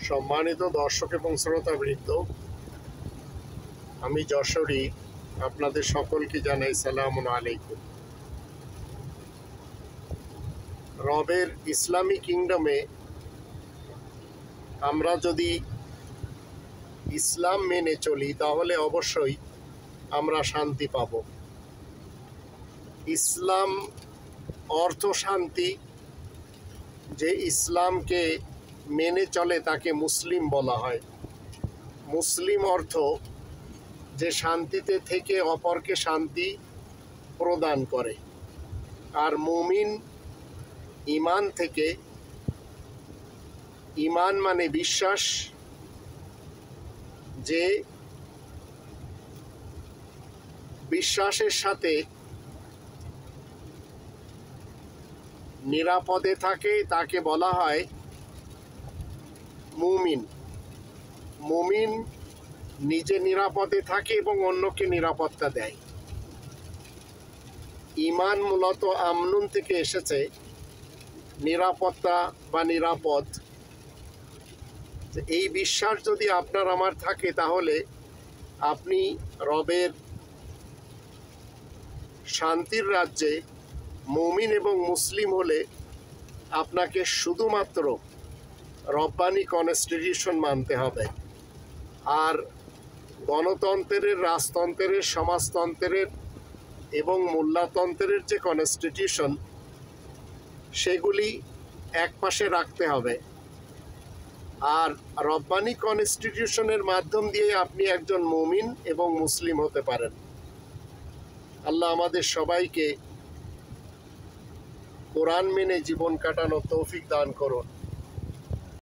সম্মানিত দর্শক এবং শ্রোতাবৃন্দ, আমি যশোরী আপনাদের সকলকে জানাই সালামুন আলাইকুম। রবের ইসলামী কিংডমে আমরা যদি ইসলাম মেনে চলি তাহলে অবশ্যই আমরা শান্তি পাব। ইসলাম অর্থ শান্তি। যে ইসলামকে মেনে চলে তাকে মুসলিম বলা হয়। মুসলিম অর্থ যে শান্তিতে থেকে অপরকে শান্তি প্রদান করে। আর মুমিন ঈমান থেকে, ঈমান মানে বিশ্বাস, যে বিশ্বাসের সাথে নিরাপদে থাকে তাকে বলা হয় মুমিন। মুমিন নিজে নিরাপদে থাকে এবং অন্যকে নিরাপত্তা দেয়। ঈমান মূলত আমনুন থেকে এসেছে, নিরাপত্তা বা নিরাপদ। এই বিশ্বাস যদি আপনার আমার থাকে তাহলে আপনি রবের শান্তির রাজ্যে মুমিন এবং মুসলিম হলে আপনাকে শুধুমাত্র রব্বানি কনস্টিটিউশন মানতে হবে। আর গণতন্ত্রের, রাজতন্ত্রের, সমাজতন্ত্রের এবং মোল্লাতন্ত্রের যে কনস্টিটিউশন, সেগুলি একপাশে রাখতে হবে। আর রব্বানি কনস্টিটিউশনের মাধ্যম দিয়ে আপনি একজন মুমিন এবং মুসলিম হতে পারেন। আল্লাহ আমাদের সবাইকে কোরআন মেনে জীবন কাটানোর তৌফিক দান করুন।